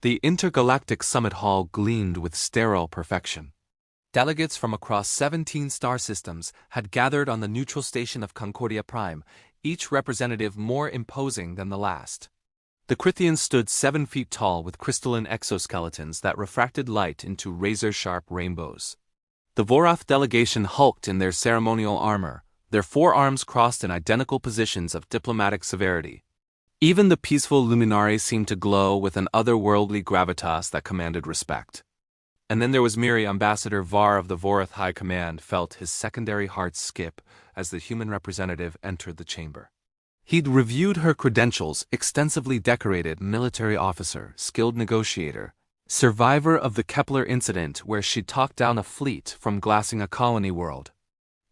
The Intergalactic Summit Hall gleamed with sterile perfection. Delegates from across 17 star systems had gathered on the neutral station of Concordia Prime, each representative more imposing than the last. The Crithians stood 7 feet tall with crystalline exoskeletons that refracted light into razor-sharp rainbows. The Vorath delegation hulked in their ceremonial armor, their forearms crossed in identical positions of diplomatic severity. Even the peaceful luminari seemed to glow with an otherworldly gravitas that commanded respect. And then there was Miri. Ambassador Var of the Vorath High Command felt his secondary heart skip as the human representative entered the chamber. He'd reviewed her credentials: extensively decorated military officer, skilled negotiator, survivor of the Kepler incident where she talked down a fleet from glassing a colony world.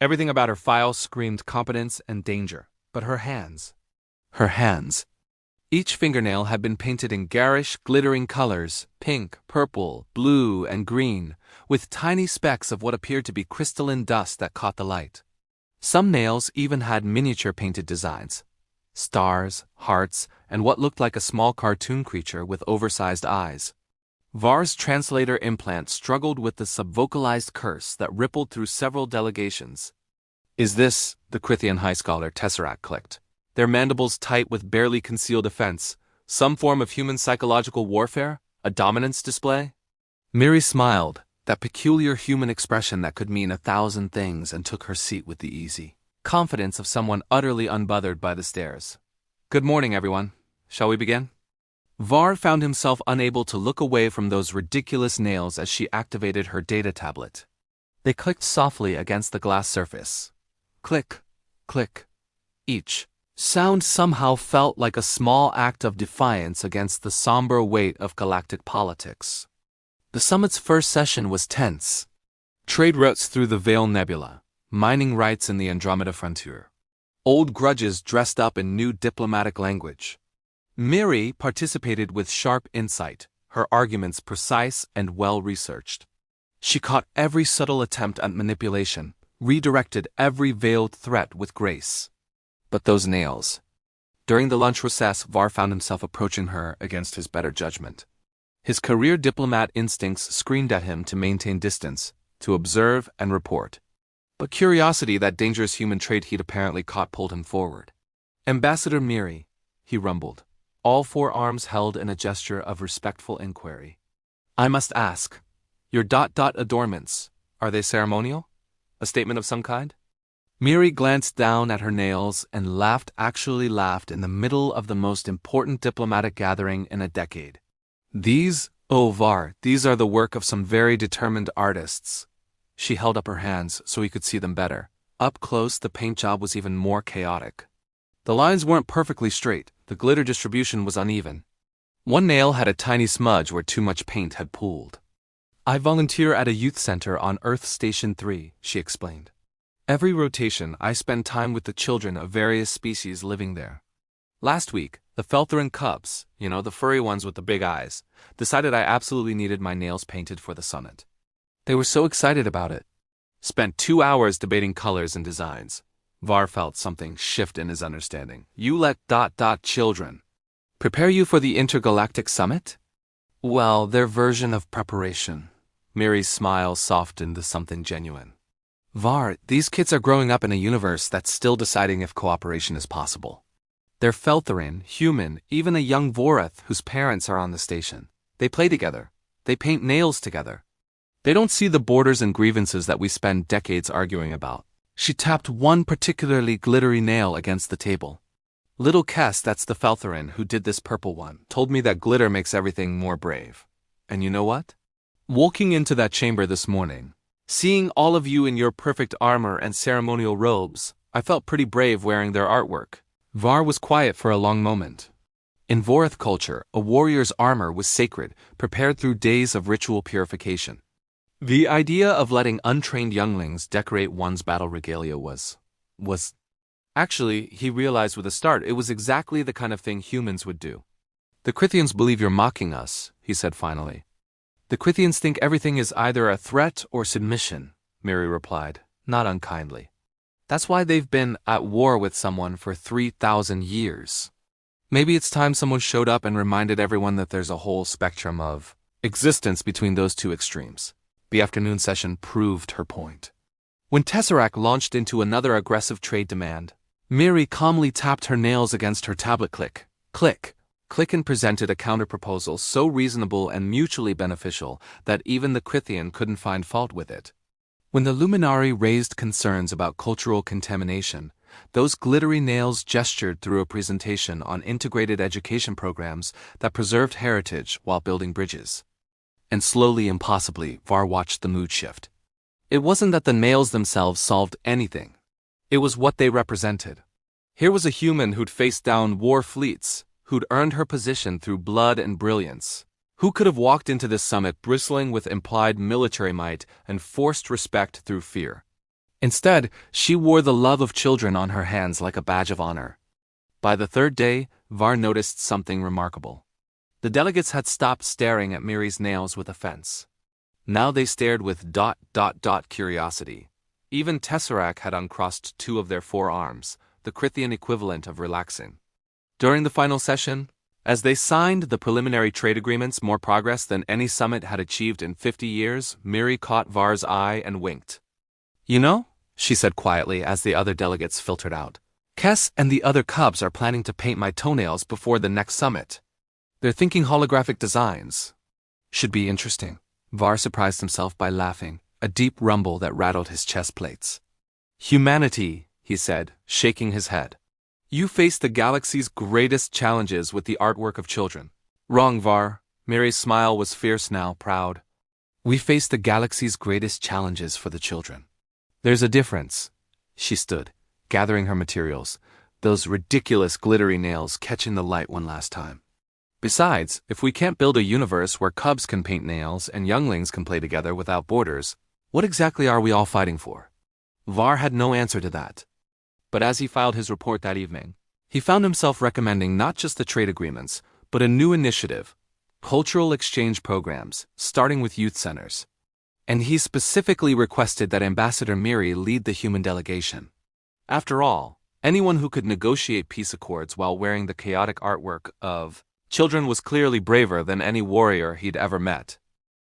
Everything about her file screamed competence and danger, but her hands. Each fingernail had been painted in garish, glittering colors: pink, purple, blue, and green, with tiny specks of what appeared to be crystalline dust that caught the light. Some nails even had miniature painted designs: stars, hearts, and what looked like a small cartoon creature with oversized eyes. Var's translator implant struggled with the subvocalized curse that rippled through several delegations. "Is this," the Crithian High Scholar Tesseract clicked, their mandibles tight with barely concealed offense, "some form of human psychological warfare? A dominance display?" Miri smiled, that peculiar human expression that could mean 1,000 things, and took her seat with the easy confidence of someone utterly unbothered by the stares. "Good morning, everyone. Shall we begin?" Var found himself unable to look away from those ridiculous nails as she activated her data tablet. They clicked softly against the glass surface. Click, click. Each sound somehow felt like a small act of defiance against the somber weight of galactic politics. The summit's first session was tense. Trade routes through the Veil Nebula, mining rights in the Andromeda frontier. Old grudges dressed up in new diplomatic language. Miri participated with sharp insight, her arguments precise and well-researched. She caught every subtle attempt at manipulation, redirected every veiled threat with grace. But those nails. During the lunch recess, Var found himself approaching her against his better judgment. His career diplomat instincts screamed at him to maintain distance, to observe and report. But curiosity, that dangerous human trait he'd apparently caught, pulled him forward. "Ambassador Miri," he rumbled, all 4 arms held in a gesture of respectful inquiry. "I must ask, your adornments, are they ceremonial? A statement of some kind?" Miri glanced down at her nails and laughed in the middle of the most important diplomatic gathering in a decade. "These, oh Var, these are the work of some very determined artists." She held up her hands so he could see them better. Up close, the paint job was even more chaotic. The lines weren't perfectly straight, the glitter distribution was uneven. One nail had a tiny smudge where too much paint had pooled. "I volunteer at a youth center on Earth Station 3, she explained. "Every rotation, I spend time with the children of various species living there. Last week, the Feltherin cubs, the furry ones with the big eyes, decided I absolutely needed my nails painted for the summit. They were so excited about it. Spent 2 hours debating colors and designs." Var felt something shift in his understanding. "You let children prepare you for the Intergalactic Summit?" "Well, their version of preparation." Miri's smile softened to something genuine. "Var, these kids are growing up in a universe that's still deciding if cooperation is possible. They're Feltherin, human, even a young Vorath whose parents are on the station. They play together. They paint nails together. They don't see the borders and grievances that we spend decades arguing about." She tapped one particularly glittery nail against the table. "Little Kess, that's the Feltherin who did this purple one, told me that glitter makes everything more brave. And you know what? Walking into that chamber this morning, seeing all of you in your perfect armor and ceremonial robes, I felt pretty brave wearing their artwork." Var was quiet for a long moment. In Vorath culture, a warrior's armor was sacred, prepared through days of ritual purification. The idea of letting untrained younglings decorate one's battle regalia was... Actually, he realized with a start, it was exactly the kind of thing humans would do. "The Crithians believe you're mocking us," he said finally. "The Crithians think everything is either a threat or submission," Miri replied, not unkindly. "That's why they've been at war with someone for 3,000 years. Maybe it's time someone showed up and reminded everyone that there's a whole spectrum of existence between those two extremes. The afternoon session proved her point. When Tesseract launched into another aggressive trade demand, Miri calmly tapped her nails against her tablet. Click, click, click, and presented a counterproposal so reasonable and mutually beneficial that even the Crithian couldn't find fault with it. When the Luminari raised concerns about cultural contamination, those glittery nails gestured through a presentation on integrated education programs that preserved heritage while building bridges. And slowly and possibly, Var watched the mood shift. It wasn't that the nails themselves solved anything. It was what they represented. Here was a human who'd faced down war fleets, who'd earned her position through blood and brilliance, who could have walked into this summit bristling with implied military might and forced respect through fear. Instead, she wore the love of children on her hands like a badge of honor. By the third day, Var noticed something remarkable. The delegates had stopped staring at Miri's nails with offense. Now they stared with ... curiosity. Even Tesseract had uncrossed 2 of their 4 arms, the Crithian equivalent of relaxing. During the final session, as they signed the preliminary trade agreements, more progress than any summit had achieved in 50 years, Miri caught Var's eye and winked. "You know," she said quietly as the other delegates filtered out, "Kess and the other cubs are planning to paint my toenails before the next summit. They're thinking holographic designs. Should be interesting." Var surprised himself by laughing, a deep rumble that rattled his chest plates. "Humanity," he said, shaking his head. "You face the galaxy's greatest challenges with the artwork of children." "Wrong, Var." Miri's smile was fierce now, proud. "We face the galaxy's greatest challenges for the children. There's a difference." She stood, gathering her materials, those ridiculous glittery nails catching the light one last time. "Besides, if we can't build a universe where cubs can paint nails and younglings can play together without borders, what exactly are we all fighting for?" Var had no answer to that. But as he filed his report that evening, he found himself recommending not just the trade agreements, but a new initiative, cultural exchange programs, starting with youth centers. And he specifically requested that Ambassador Miri lead the human delegation. After all, anyone who could negotiate peace accords while wearing the chaotic artwork of children was clearly braver than any warrior he'd ever met.